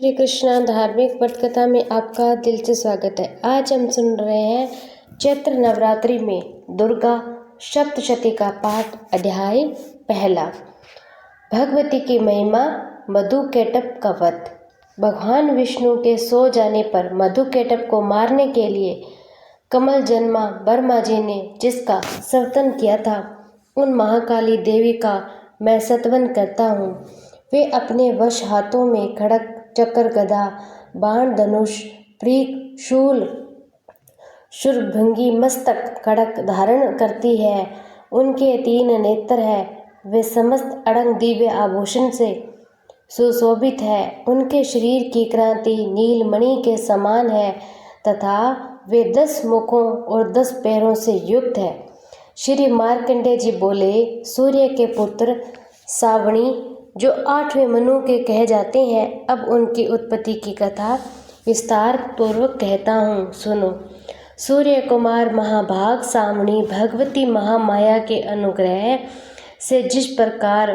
श्री कृष्णा धार्मिक पटकथा में आपका दिल से स्वागत है। आज हम सुन रहे हैं चैत्र नवरात्रि में दुर्गा सप्तशती का पाठ। अध्याय पहला। भगवती की महिमा। मधुकैटभ का वध। भगवान विष्णु के सो जाने पर मधुकैटभ को मारने के लिए कमल जन्मा ब्रह्मा जी ने जिसका स्तवन किया था, उन महाकाली देवी का मैं स्तवन करता हूँ। वे अपने वश हाथों में खड़ग, चक्र, गदा, बाण, धनुष, पृग, शूल, शूरभंगी, मस्तक खड़ग धारण करती है। उनके 3 नेत्र है। वे समस्त अड़ंग दिव्य आभूषण से सुशोभित है। उनके शरीर की क्रांति नीलमणि के समान है तथा वे 10 मुखों और 10 पैरों से युक्त है। श्री मार्कंडेय जी बोले, सूर्य के पुत्र सावणी जो 8वें मनु के कहे जाते हैं, अब उनकी उत्पत्ति की कथा विस्तार पूर्वक कहता हूँ, सुनो। सूर्य कुमार महाभाग सावणी भगवती महामाया के अनुग्रह से जिस प्रकार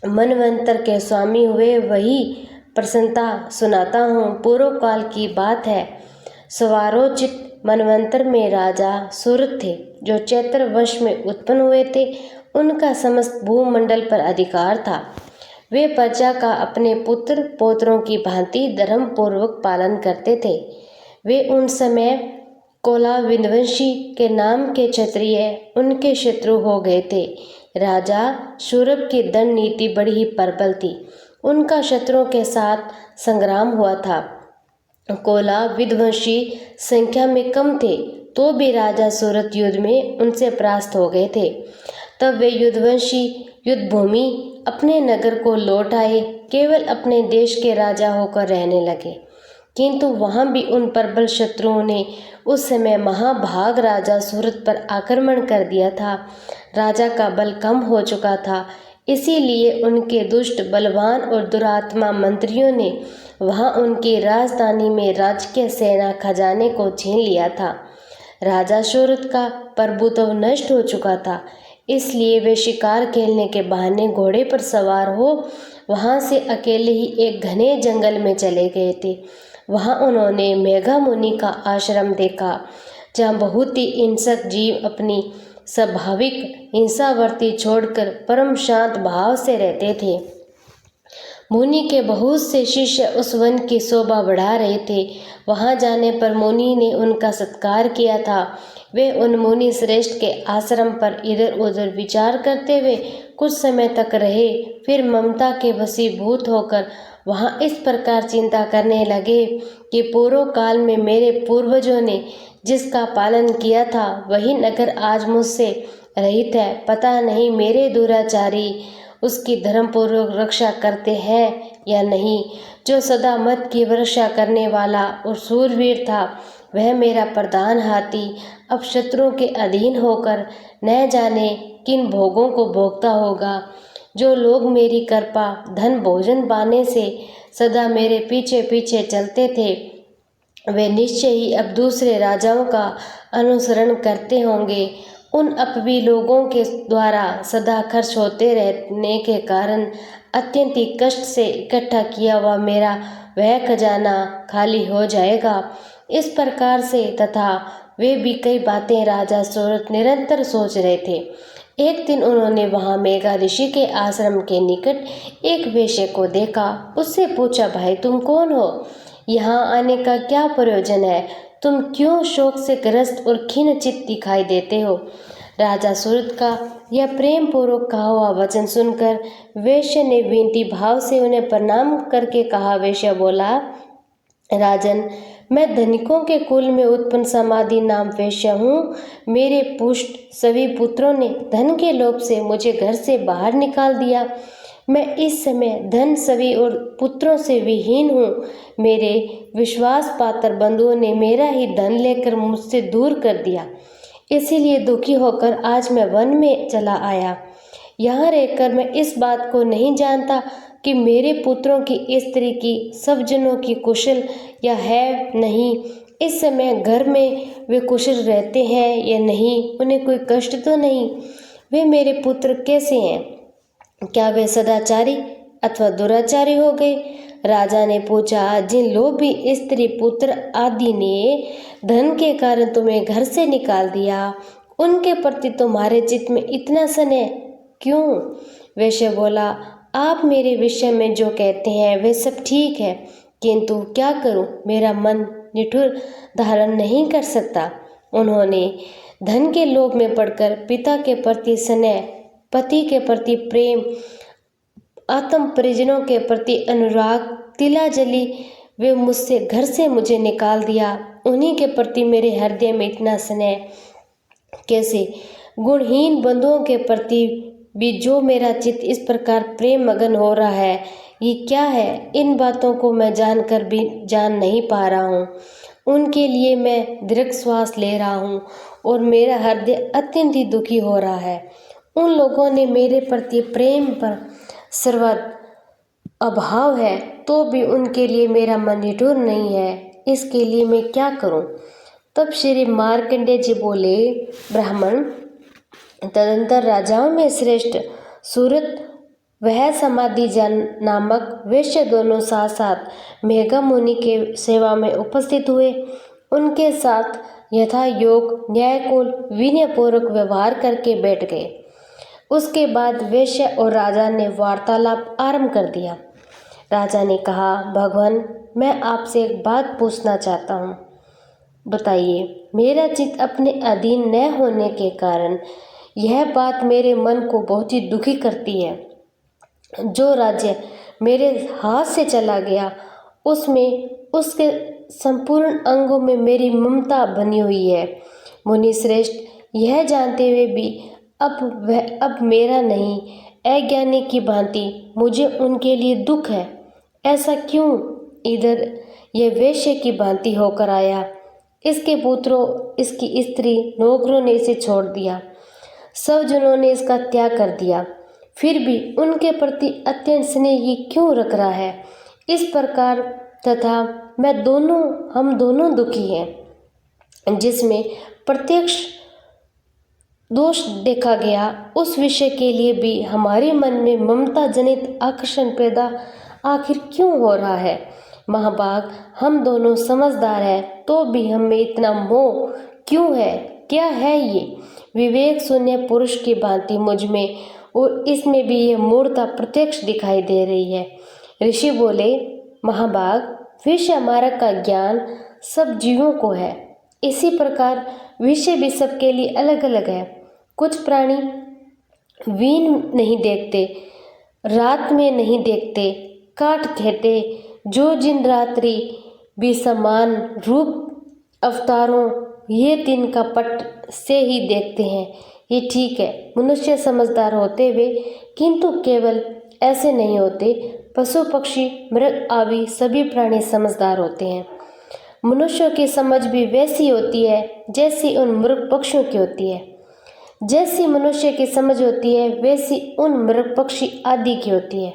मनवंतर के स्वामी हुए, वही प्रसन्नता सुनाता हूँ। पूर्व काल की बात है। स्वारोचित मनवंतर में राजा सूरत थे, जो चैत्र वंश में उत्पन्न हुए थे। उनका समस्त भूमंडल पर अधिकार था। वे प्रजा का अपने पुत्र पौत्रों की भांति धर्म पूर्वक पालन करते थे। वे उन समय कोला विंध्यवंशी के नाम के क्षत्रिय उनके शत्रु हो गए थे। राजा सूरभ की दंड नीति बड़ी ही प्रबल थी। उनका शत्रुओं के साथ संग्राम हुआ था। कोला विंध्यवंशी संख्या में कम थे, तो भी राजा सूरत युद्ध में उनसे परास्त हो गए थे। तब वे युद्धवंशी युद्ध भूमि अपने नगर को लौट आए, केवल अपने देश के राजा होकर रहने लगे। किंतु वहाँ भी उन प्रबल शत्रुओं ने उस समय महाभाग राजा सूरत पर आक्रमण कर दिया था। राजा का बल कम हो चुका था, इसीलिए उनके दुष्ट, बलवान और दुरात्मा मंत्रियों ने वहाँ उनकी राजधानी में राजकीय सेना खजाने को छीन लिया था। राजा सूरत का प्रभुत्व नष्ट हो चुका था, इसलिए वे शिकार खेलने के बहाने घोड़े पर सवार हो वहाँ से अकेले ही एक घने जंगल में चले गए थे। वहाँ उन्होंने मेघा मुनि का आश्रम देखा, जहाँ बहुत ही हिंसक जीव अपनी स्वाभाविक हिंसावर्ती छोड़कर परम शांत भाव से रहते थे। मुनि के बहुत से शिष्य उस वन की शोभा बढ़ा रहे थे। वहां जाने पर मुनि ने उनका सत्कार किया था। वे उन मुनि श्रेष्ठ के आश्रम पर इधर उधर विचार करते हुए कुछ समय तक रहे। फिर ममता के वशीभूत होकर वहां इस प्रकार चिंता करने लगे कि पूर्व काल में मेरे पूर्वजों ने जिसका पालन किया था, वही नगर आज मुझसे रहित है। पता नहीं मेरे दुराचारी उसकी धर्मपूर्वक रक्षा करते हैं या नहीं। जो सदा मत की वर्षा करने वाला और सूरवीर था, वह मेरा प्रधान हाथी अब शत्रुओं के अधीन होकर न जाने किन भोगों को भोगता होगा। जो लोग मेरी कृपा, धन, भोजन पाने से सदा मेरे पीछे पीछे चलते थे, वे निश्चय ही अब दूसरे राजाओं का अनुसरण करते होंगे। उन अपवी लोगों के द्वारा सदा खर्च होते रहने के कारण अत्यंत ही कष्ट से इकट्ठा किया हुआ मेरा वह खजाना खाली हो जाएगा। इस प्रकार से तथा वे भी कई बातें राजा सूरत निरंतर सोच रहे थे। एक दिन उन्होंने वहां मेघा ऋषि के आश्रम के निकट एक वेश्या को देखा। उससे पूछा, भाई तुम कौन हो? यहाँ आने का क्या प्रयोजन है? तुम क्यों शोक से ग्रस्त और खिन्न चित्त दिखाई देते हो? राजा सूरत का यह प्रेम पूर्वक कहा हुआ वचन सुनकर वेश्या ने विनती भाव से उन्हें प्रणाम करके कहा। वेश्या बोला, राजन, मैं धनिकों के कुल में उत्पन्न समाधि नाम वेश्या हूँ। मेरे पुष्ट सभी पुत्रों ने धन के लोभ से मुझे घर से बाहर निकाल दिया। मैं इस समय धन, सभी और पुत्रों से विहीन हूँ। मेरे विश्वास पात्र बंधुओं ने मेरा ही धन लेकर मुझसे दूर कर दिया। इसीलिए दुखी होकर आज मैं वन में चला आया। यहाँ रहकर मैं इस बात को नहीं जानता कि मेरे पुत्रों की स्त्री की सब जनों की कुशल या है नहीं। इस समय घर में वे कुशल रहते हैं या नहीं, उन्हें कोई कष्ट तो नहीं। वे मेरे पुत्र कैसे हैं? क्या वे सदाचारी अथवा दुराचारी हो गए? राजा ने पूछा, जिन लोभी स्त्री पुत्र आदि ने धन के कारण तुम्हें घर से निकाल दिया, उनके प्रति तुम्हारे चित्त में इतना स्नेह क्यों? वैश्य बोला, आप मेरे विषय में जो कहते हैं वे सब ठीक है, किंतु क्या करूं, मेरा मन निठुर धारण नहीं कर सकता। उन्होंने धन के लोभ में पड़कर पिता के प्रति स्नेह, पति के प्रति प्रेम, आत्म परिजनों के प्रति अनुराग, तिलाजली वे मुझसे घर से मुझे निकाल दिया। उन्हीं के प्रति मेरे हृदय में इतना स्नेह कैसे? गुणहीन बंधुओं के प्रति भी जो मेरा चित्त इस प्रकार प्रेम मगन हो रहा है, ये क्या है? इन बातों को मैं जानकर भी जान नहीं पा रहा हूँ। उनके लिए मैं दीर्घ श्वास ले रहा हूँ और मेरा हृदय अत्यंत ही दुखी हो रहा है। उन लोगों ने मेरे प्रति प्रेम पर सर्वथा अभाव है, तो भी उनके लिए मेरा मन निठुर नहीं है। इसके लिए मैं क्या करूं? तब श्री मार्कंडेय जी बोले, ब्राह्मण, तदंतर राजाओं में श्रेष्ठ सूरत वह समाधि जन नामक वैश्य दोनों साथ साथ मेघा मुनि के सेवा में उपस्थित हुए। उनके साथ यथा योग न्यायकुल विनयपूर्वक व्यवहार करके बैठ गए। उसके बाद वैश्य और राजा ने वार्तालाप आरंभ कर दिया। राजा ने कहा, भगवान, मैं आपसे एक बात पूछना चाहता हूँ, बताइए। मेरा चित्त अपने अधीन न होने के कारण यह बात मेरे मन को बहुत ही दुखी करती है। जो राज्य मेरे हाथ से चला गया, उसमें उसके संपूर्ण अंगों में मेरी ममता बनी हुई है। मुनि श्रेष्ठ, यह जानते हुए भी अब मेरा नहीं, अज्ञानी की भांति मुझे उनके लिए दुख है। ऐसा क्यों? इधर यह वैश्य की भांति होकर आया, इसके पुत्रों, इसकी स्त्री, नौकरों ने इसे छोड़ दिया, सब जनों ने इसका त्याग कर दिया, फिर भी उनके प्रति अत्यंत स्नेह ये क्यों रख रहा है? इस प्रकार तथा हम दोनों दुखी हैं। जिसमें प्रत्यक्ष दोष देखा गया, उस विषय के लिए भी हमारे मन में ममता जनित आकर्षण पैदा आखिर क्यों हो रहा है? महाभाग, हम दोनों समझदार हैं, तो भी हमें इतना मोह क्यों है? क्या है ये? विवेक शून्य पुरुष की भांति मुझ में और इसमें भी यह मूर्ता प्रत्यक्ष दिखाई दे रही है। ऋषि बोले, महाभाग, विषय मार्ग का ज्ञान सब जीवों को है। इसी प्रकार विषय भी सबके लिए अलग अलग है। कुछ प्राणी वीन नहीं देखते, रात में नहीं देखते, काट खेते, जो जिन रात्रि भी समान रूप अवतारों ये दिन का पट से ही देखते हैं। ये ठीक है, मनुष्य समझदार होते हुए, किंतु केवल ऐसे नहीं होते। पशु पक्षी मृग आदि सभी प्राणी समझदार होते हैं। मनुष्यों की समझ भी वैसी होती है जैसी उन मृग पक्षियों की होती है। जैसी मनुष्य की समझ होती है वैसी उन मृग पक्षी आदि की होती है।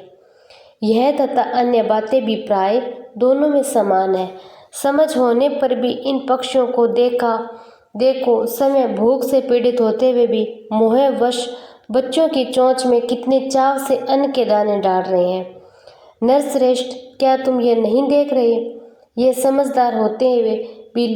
यह तथा अन्य बातें भी प्राय दोनों में समान है। समझ होने पर भी इन पक्षियों को देखो समय भूख से पीड़ित होते हुए भी मोहवश बच्चों की चोंच में कितने चाव से अन्न के दाने डाल रहे हैं। नरश्रेष्ठ, क्या तुम ये नहीं देख रहे? ये समझदार होते हुए भी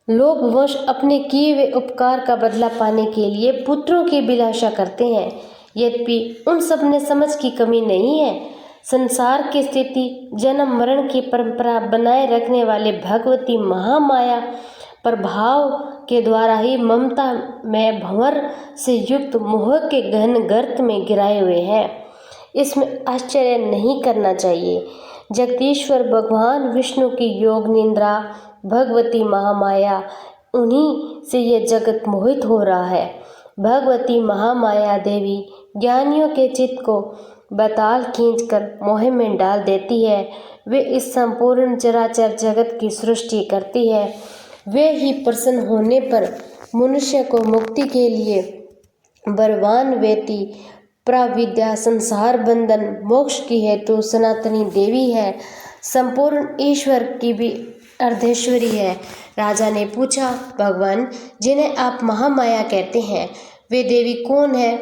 लोभवश अपने किए हुए उपकार का बदला पाने के लिए पुत्रों की अभिलाषा करते हैं। यद्यपि उन सब में समझ की कमी नहीं है। संसार की स्थिति, जन्म मरण की परंपरा बनाए रखने वाले भगवती महामाया प्रभाव के द्वारा ही ममता में भंवर से युक्त मोह के गहन गर्त में गिराए हुए हैं। इसमें आश्चर्य नहीं करना चाहिए। जगदीश्वर भगवान विष्णु की योग निंद्रा भगवती महामाया, उन्हीं से ये जगत मोहित हो रहा है। भगवती महामाया देवी ज्ञानियों के चित्त को बताल खींचकर मोह में डाल देती है। वे इस संपूर्ण चराचर जगत की सृष्टि करती है। वे ही प्रसन्न होने पर मनुष्य को मुक्ति के लिए बरवान वेती प्राविद्या संसार बंधन मोक्ष की हेतु सनातनी देवी है। संपूर्ण ईश्वर की भी अर्धेश्वरी है। राजा ने पूछा, भगवान, जिन्हें आप महामाया कहते हैं, वे देवी कौन है?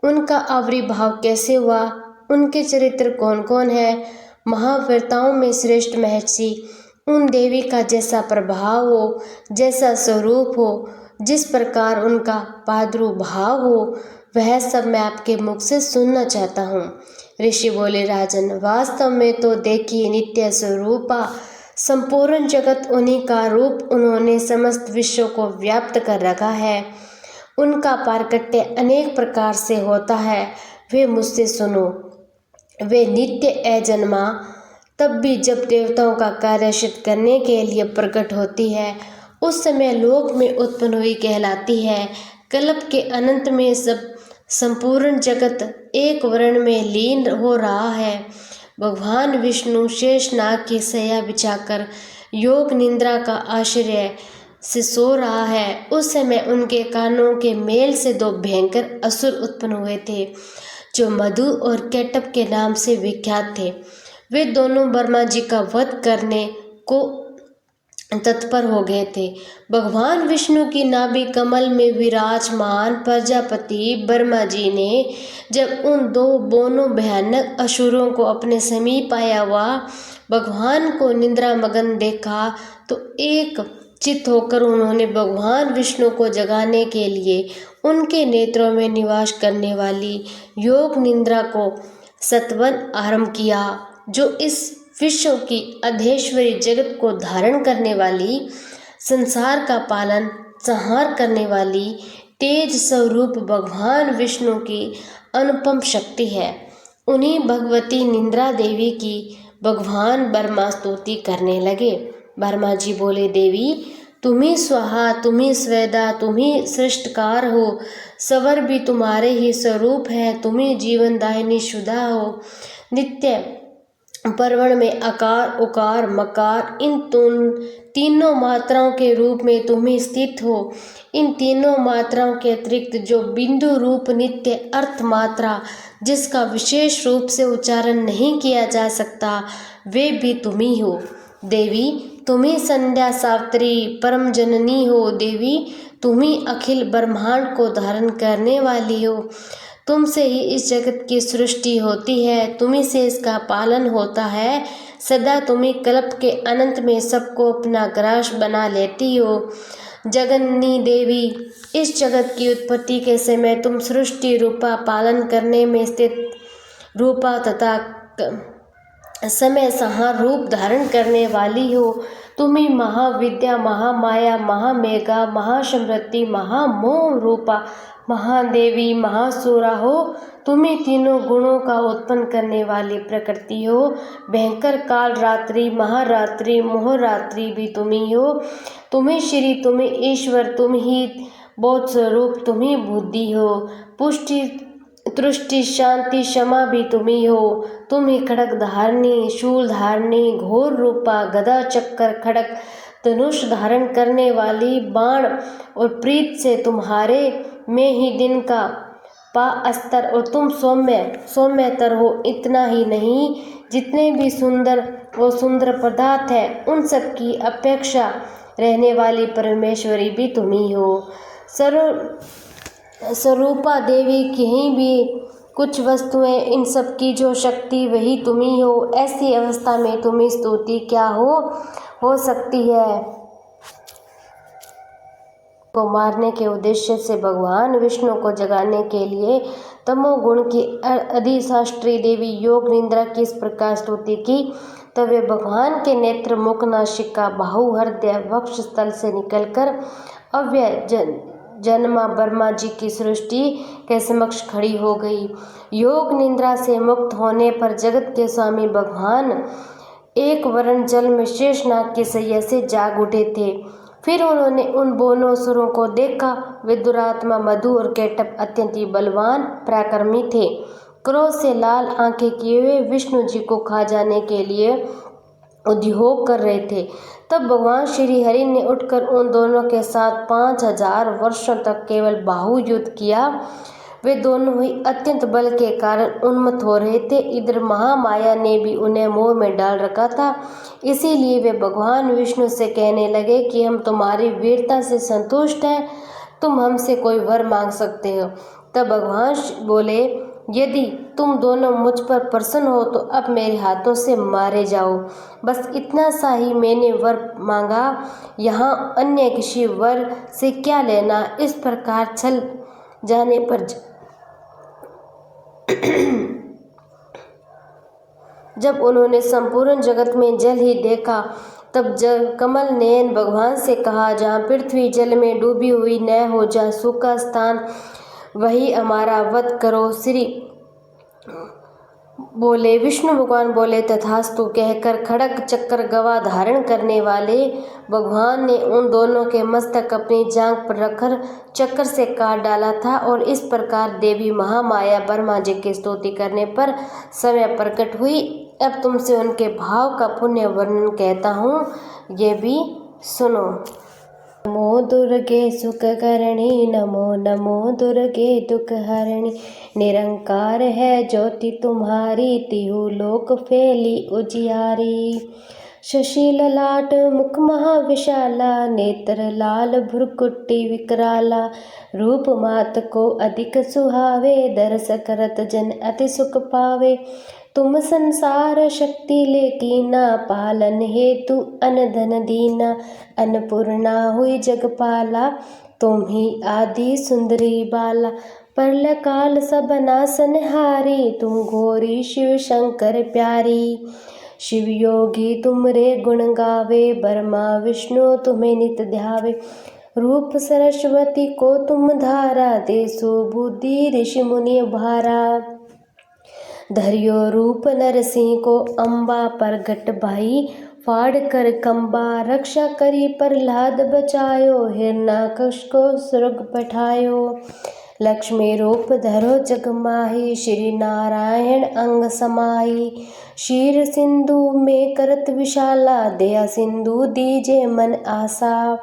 उनका आविर्भाव कैसे हुआ? उनके चरित्र कौन कौन है? महावीरताओं में श्रेष्ठ महर्षि, उन देवी का जैसा प्रभाव हो, जैसा स्वरूप हो, जिस प्रकार उनका प्रादुर्भाव हो, वह सब मैं आपके मुख से सुनना चाहता हूँ। ऋषि बोले, राजन, वास्तव में तो देखिए, नित्य स्वरूपा संपूर्ण जगत उन्हीं का रूप, उन्होंने समस्त विश्व को व्याप्त कर रखा है। उनका प्राकट्य अनेक प्रकार से होता है। वे मुझसे सुनो, वे नित्य अजन्मा तब भी जब देवताओं का कार्य सिद्ध करने के लिए प्रकट होती है, उस समय लोक में उत्पन्न हुई कहलाती है। कल्प के अनंत में सब संपूर्ण जगत एक वर्ण में लीन हो रहा है। भगवान विष्णु शेषनाग की शैया बिछाकर योग निद्रा का आश्रय से सो रहा है। उस समय उनके कानों के मेल से दो भयंकर असुर उत्पन्न हुए थे, जो मधु और कैटभ के नाम से विख्यात थे। वे दोनों ब्रह्मा जी का वध करने को तत्पर हो गए थे। भगवान विष्णु की नाभि कमल में विराजमान प्रजापति ब्रह्मा जी ने जब उन दो दोनों भयानक असुरों को अपने समीप आया हुआ भगवान को निद्रा मगन देखा, तो एक चित्त होकर उन्होंने भगवान विष्णु को जगाने के लिए उनके नेत्रों में निवास करने वाली योग निद्रा को सत्वन आरंभ किया, जो इस विश्व की अधेश्वरी जगत को धारण करने वाली, संसार का पालन संहार करने वाली तेज स्वरूप भगवान विष्णु की अनुपम शक्ति है। उन्हीं भगवती निद्रा देवी की भगवान ब्रह्मा स्तुति करने लगे। ब्रह्मा जी बोले, देवी, तुम्ही स्वाहा, तुम्ही स्वेदा, तुम्ही सृष्टकार हो, सवर भी तुम्हारे ही स्वरूप है, तुम्ही जीवनदायिनी शुदा हो। नित्य परवण में अकार, उकार, मकार, इन तीनों मात्राओं के रूप में तुम्हें स्थित हो। इन तीनों मात्राओं के अतिरिक्त जो बिंदु रूप नित्य अर्थ मात्रा, जिसका विशेष रूप से उच्चारण नहीं किया जा सकता, वे भी तुम ही हो। देवी, तुम ही संध्या सावित्री परम जननी हो। देवी, तुम ही अखिल ब्रह्मांड को धारण करने वाली हो। तुमसे ही इस जगत की सृष्टि होती है, तुम्ही से इसका पालन होता है। सदा तुम्ही कल्प के अनंत में सबको अपना ग्रास बना लेती हो। जगन्नी देवी, इस जगत की उत्पत्ति के समय तुम सृष्टि रूपा पालन करने में स्थित रूपा तथा समय संहार रूप धारण करने वाली हो। तुम्ही महाविद्या, महामाया, महामेघा, महासमृद्धि, महामोह रूपा महादेवी, महासुरा हो। तुम्ही तीनों गुणों का उत्पन्न करने वाली प्रकृति हो। भयंकर काल रात्रि, महारात्रि, मोहरात्रि भी तुम्ही हो। तुम्ही श्री, तुम्ही ईश्वर, तुम ही बोध स्वरूप, तुम्ही बुद्धि हो। पुष्टि, तुष्टि, शांति, क्षमा भी तुम्ही हो। तुम ही खड़ग धारणी, शूल धारणी, घोर रूपा, गदा, चक्कर, खड़ग, धनुष धारण करने वाली, बाण और प्रीत से तुम्हारे में ही दिन का पा अस्तर, और तुम सौम्यतर हो। इतना ही नहीं, जितने भी सुंदर वो सुंदर पदार्थ है, उन सब की अपेक्षा रहने वाली परमेश्वरी भी तुम ही हो। स्वरूपा देवी, कहीं भी कुछ वस्तुएं, इन सब की जो शक्ति वही तुम ही हो। ऐसी अवस्था में तुम्हें स्तुति क्या हो सकती है। को मारने के उद्देश्य से भगवान विष्णु को जगाने के लिए तमोगुण की अधिशास्त्री देवी योग निद्रा की इस प्रकार स्तुति की, तब वे भगवान के नेत्र, मुख, नासिका, बाहु, हृदय, वक्ष स्थल से निकलकर अव्यय जन्मा ब्रह्मा जी की सृष्टि के समक्ष खड़ी हो गई। योग निद्रा से मुक्त होने पर जगत के स्वामी भगवान एक वरण जल में शेषनाग की शैया से जाग उठे थे। फिर उन्होंने उन दोनों असुरों को देखा। वे दुरात्मा मधु और कैटभ अत्यंत ही बलवान पराक्रमी थे। क्रोध से लाल आंखें किए हुए विष्णु जी को खा जाने के लिए उद्योग कर रहे थे। तब भगवान श्री हरि ने उठकर उन दोनों के साथ 5000 वर्षों तक केवल बाहु युद्ध किया। वे दोनों ही अत्यंत बल के कारण उन्मत्त हो रहे थे। इधर महामाया ने भी उन्हें मोह में डाल रखा था। इसीलिए वे भगवान विष्णु से कहने लगे कि हम तुम्हारी वीरता से संतुष्ट हैं, तुम हमसे कोई वर मांग सकते हो। तब भगवान बोले, यदि तुम दोनों मुझ पर प्रसन्न हो तो अब मेरे हाथों से मारे जाओ। बस इतना सा ही मैंने वर मांगा, यहाँ अन्य किसी वर से क्या लेना। इस प्रकार छल जाने पर जब उन्होंने संपूर्ण जगत में जल ही देखा, तब जब कमल नयन भगवान से कहा, जहाँ पृथ्वी जल में डूबी हुई न हो, जहाँ सूखा स्थान वही हमारा वध करो। श्री बोले विष्णु भगवान बोले तथास्तु कहकर खड़ग चक्र गवा धारण करने वाले भगवान ने उन दोनों के मस्तक अपनी जांघ पर रखकर चक्र से काट डाला था। और इस प्रकार देवी महामाया ब्रह्मा जी की स्तुति करने पर समय प्रकट हुई। अब तुमसे उनके भाव का पुण्य वर्णन कहता हूँ, ये भी सुनो। नमो दुर्गे सुख करणी, नमो नमो दुर्गे दुख हरणी। निरंकार है ज्योति तुम्हारी, तिहु लोक फैली उजियारी। शशि ललाट मुख महाविशाला, नेत्र लाल भ्रुकुटी विकराला। रूप मात को अधिक सुहावे, दरस करत जन अति सुख पावे। तुम संसार शक्ति ले कीना, पालन हेतु अन धन दीना। अन्नपूर्णा हुई जगपाला, तुम ही आदि सुंदरी बाला। परल काल सब नासन हारी, तुम घोरी शिव शंकर प्यारी। शिव योगी तुमरे गुण गावे, ब्रह्मा विष्णु तुम्हें नित ध्यावे। रूप सरस्वती को तुम धारा, देसो बुद्धि ऋषि मुनि भारा। धरियो रूप नरसिंह को अम्बा, प्रगट भाई फाड़ कर कंबा। रक्षा करी प्रहलाद बचायो, हिरण्याकश को स्वर्ग पठायो। लक्ष्मी रूप धरो जग माही, श्री नारायण अंग समाही। क्षीर सिंधु में करत विशाला, दया सिंधु दीजे मन आशा।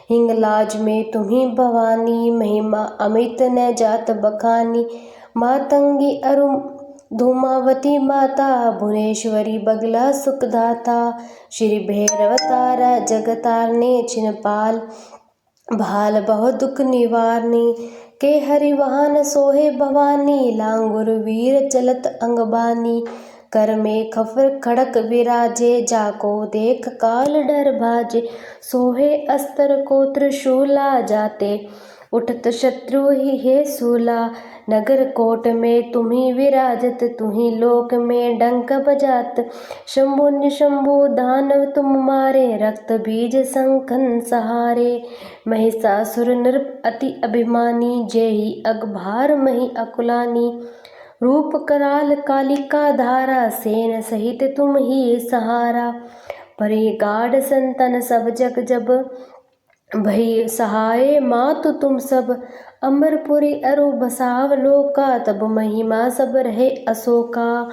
हिंगलाज में तुम्ही भवानी, महिमा अमित न जात बखानी। मातंगी अरु धूमावती माता, भुवनेश्वरी बगला सुखदाता। श्री भैरव तारा जगतारने, छिनपाल भाल बहु दुख निवारनी। के हरिवाहन सोहे भवानी, लांगुर वीर चलत अंगबानी। कर में खफर खड़क विराजे, जाको देख काल डर भाजे। सोहे अस्त्र को त्रिशूला, जाते उठत शत्रु ही है सूला। नगर कोट में तुम्ही विराजत, तुम्ही लोक में डंक बजात। शंभु निशंभु दानव तुम मारे, रक्त बीज संखन सहारे। महिषासुर नृप अति अभिमानी, जेहि अगभार मही अकुलानी। रूप कराल कालिका धारा, सेन सहित तुम ही सहारा। परि गाढ़ संतन सब जग जब, भई सहाय मातु तुम सब। अमरपुरी अरु बसाव लोका, तब महिमा सब रहे अशोका।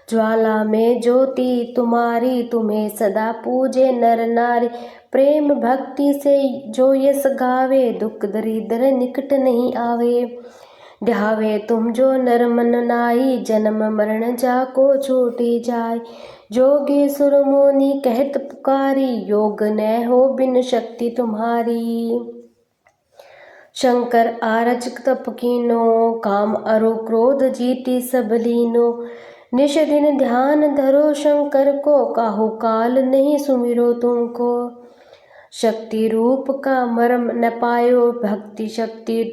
ज्वाला में ज्योति तुम्हारी, तुम्हें सदा पूजे नर नारी। प्रेम भक्ति से जो यस गावे, दुख दरिद्र निकट नहीं आवे। ध्यावे तुम जो नर मन नाई, जन्म मरण जाको छूटी जाय। जोगी सुर मुनि कहत पुकारी, योग न हो बिन शक्ति तुम्हारी। शंकर आरज तप कीनो, काम अरु क्रोध जीती सब लीनो। निश दिन ध्यान धरो शंकर को, काहू काल नहीं सुमिरो तुमको। शक्ति रूप का मर्म न पायो, भक्ति शक्ति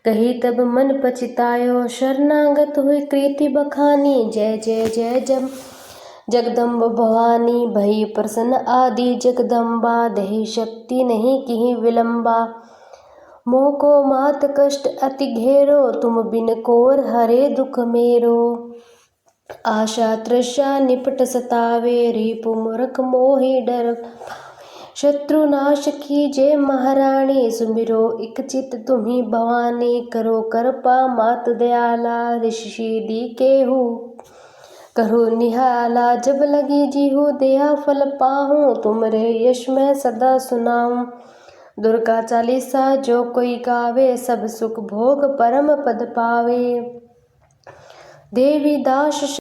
कही तब मन पछतायो। शरणागत हुई कृति बखानी, जय जय जय जब जगदम्ब भवानी। भई प्रसन्न आदि जगदम्बा, दही शक्ति नहीं की विलंबा। मोह को मात कष्ट अति घेरो, तुम बिन कोर हरे दुख मेरो। आशा तृषा निपट सतावे, रिपु मूर्ख मोहि डर। शत्रु नाश कीजे महारानी, सुमिरो इक चित तुम्ही भवानी। करो कृपा मात दयाला, ऋषि दी केहू करो निहाला। जब लगी जीहू दया फल पाहूँ, तुमरे यश में सदा सुनाऊँ। दुर्गा चालीसा जो कोई गावे, सब सुख भोग परम पद पावे। देवी दास